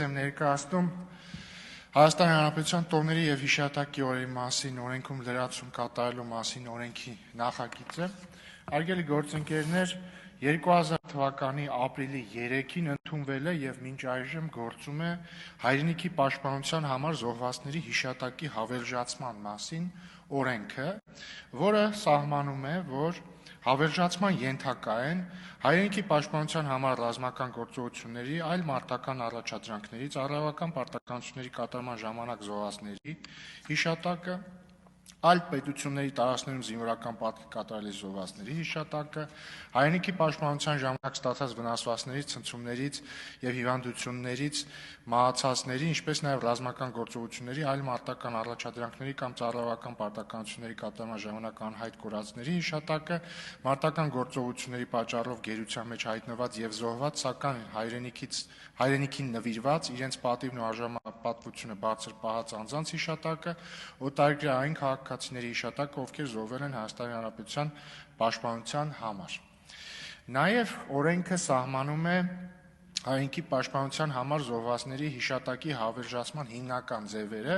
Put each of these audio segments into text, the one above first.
Եմ ներկայացնում Հայաստանի Հանրապետության տոների և հիշատակի օրերի մասին օրենքում լրացում կատարելու մասին օրենքի նախագիծը։ Հարգելի գործընկերներ, 2000 թվականի ապրիլի 3-ին ընդունվել է և մինչ այժմ գործում է հայրենիքի պաշտպանության համար զոհվածների հիշատակի հավելժացման մասին օրենքը, որը սահմանում է, որ հավելժացման ենթակա են հայրենիքի պաշտպանության համար ռազմական գործողությունների, այլ մարտական առաջադրանքների, ծառայողական պարտականությունների կատարման ժամանակ զոհվածների հիշատակը, այլ պետությունների տարածքներում զինվորական պարտքի կատարելիս զոհվածների հիշատակը, հայրենիքի պաշտպանության ժամանակ ստացած վնասվածքներից, ցնցումներից և հիվանդություններից մահացածների, ինչպես նաև ռազմական գործողությունների, այլ մարտական առաջադրանքների կամ ծառայողական պարտականությունների կատարման ժամանակ անհայտ կորածների հիշատակը, մարտական գործողությունների պատճառով գերության մեջ հայտնված և զոհված, սակայն հայրենիքին նվիրված, իրենց պատիվն ու արժանապատվությունը բարձր պահած անձանց հիշատակը, օտարերկրյա այն քաղաքացիների հիշատակը, ովքեր զոհվել են Հայաստանի Հանրապետության պաշտպանության համար։ Նաև օրենքը սահմանում է հայրենիքի պաշտպանության համար զոհվածների հիշատակի հավելժացման հիմնական ձևերը,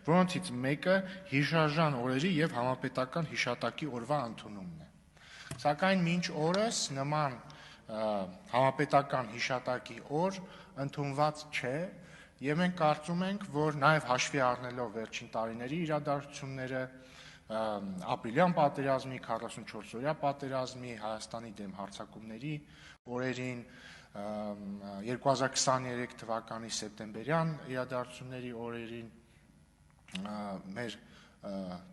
որոնցից մեկը հիշարժան օրերի և համապետական հիշատակի օրվա ընդունումն է։ Սակայն մինչ օրս նման համապետական հիշատակի օր ընդունված չէ, և մենք կարծում ենք, որ նաև հաշվի առնելով վերջին տարիների իրադարձությունները, ապրիլյան պատերազմի, 44-օրյա պատերազմի, Հայաստանի դեմ հարձակումների օրերին, 2023 թվականի սեպտեմբերյան իրադարձությունների օրերին մեր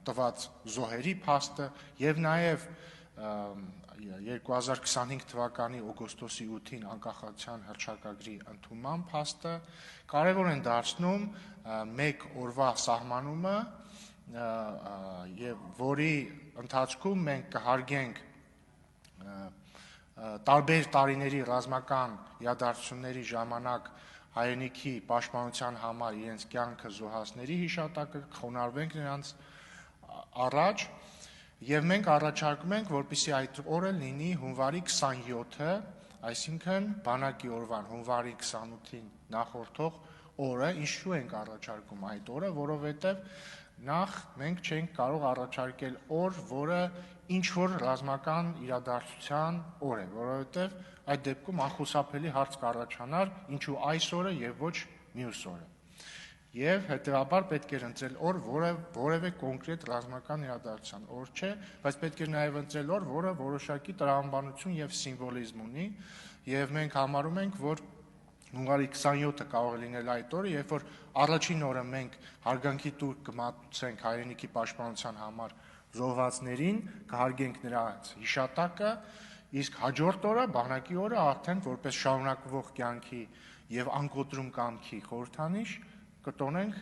տված զոհերի փաստը և նաև 2025 թվականի օգոստոսի 8-ին անկախության հռչակագրի ընդունման փաստը կարևոր են դարձնում մեկ օրվա սահմանումը, որի ընթացքում մենք կհարգենք տարբեր տարիների ռազմական իրադարձությունների ժամանակ հայրենիքի պաշտպանության համար իրենց կյանքը զոհվածների հիշատակը, կխոնարհվենք նրանց առաջ, և մենք առաջարկում ենք, որպեսզի այդ օրը լինի հունվարի 27-ը, այսինքն բանակի օրվան հունվարի 28-ին նախորդող օրը։ Ինչու ենք առաջարկում այդ օրը, որովհետև նախ մենք չենք կարող առաջարկել օր, որը ինչ-որ ռազմական իրադարձության օր է, որովհետև այդ դեպքում անխուսափելի հարց կառաջանար ինչու այս օրը և ոչ մյուս օրը, և հետևաբար պետք էր ընտրել օր, որը որևէ կոնկրետ ռազմական իրադարձության օր չէ, բայց պետք էր նաև ընտրել օր, որը որոշակի տրամաբանություն և սիմվոլիզմ ունի, և մենք համարում ենք, որ հունվարի 27-ը կարող է լինել այդ օրը, երբ որ առաջին օրը մենք հարգանքի տույր կմատուցենք հայրենիքի պաշտպանության համար զոհվածներին, կհարգենք նրանց հիշատակը, իսկ հաջորդ օրը, բանակի օրը, արդեն որպես շարունակվող կյանքի և անկոտրում կամքի խորհրդանիշ կտոնենք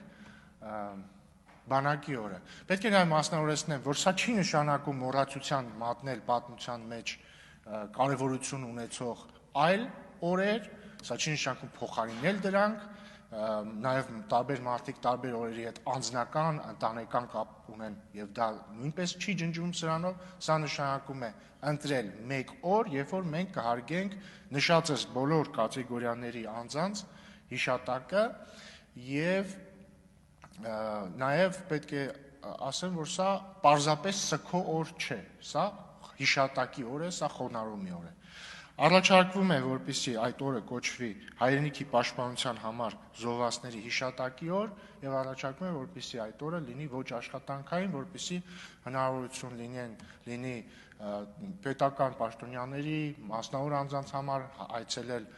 բանակի օրը։ Պետք է նաև մասնավորեցնեմ, որ սա չի նշանակում մոռացության մատնել պատմության մեջ կարևորություն ունեցող այլ օրեր, սա չի նշանակում փոխարինել դրանք, նաև տարբեր մարդիկ տարբեր օրերի հետ անձնական, ընտանեկան կապ ունեն և դա նույնպես չի ջնջվում սրանով, սա նշանակում է ընտրել մեկ օր, երբ որ մենք կհարգենք նշածս բոլոր կատեգորիաների անձանց հիշատակը, և նաև պետք է ասեմ, որ սա պարզապես սգո օր չէ, սա հիշատակի օր է, սա խոնարհումի օր է։ Առաջարկվում է, որպեսզի այդ օրը կոչվի հայրենիքի պաշտպանության համար զոհվածների հիշատակի օր, և առաջարկում է, որպեսզի այդ օրը լինի ոչ աշխատանքային, որպեսզի հնարավորություն լինի պետական պաշտոնյաների, մասնավոր անձանց համար այցելել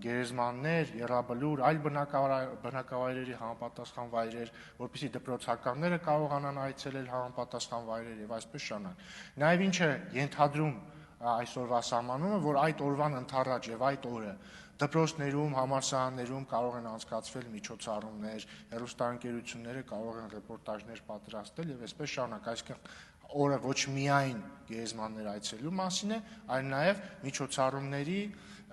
գերեզմաններ, եռաբլուր, այլ բնակավայրերի համապատասխան վայրեր, որպեսզի դպրոցականները կարողանան այցելել համապատասխան վայրեր և այսպես շարունակ։ Նաև ինչ է ենթադրում այսօրվա սահմանումը, որ այդ օրվան ընդառաջ և այդ օրը դպրոցներում, համալսարաններում կարող են անցկացվել միջոցառումներ, հեռուստաընկերությունները կարող են ռեպորտաժներ պատրաստել և այսպես շարունակ, այսինքն օրը ոչ միայն գերեզմաններ այցելելու մասին է, այլ նաև միջոցառումների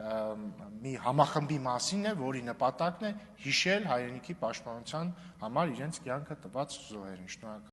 մի համախմբի մասին է, որի նպատակն է հիշել հայրենիքի պաշտպանության համար իրենց կյանքը տված զոհերին։ Շնորհակալ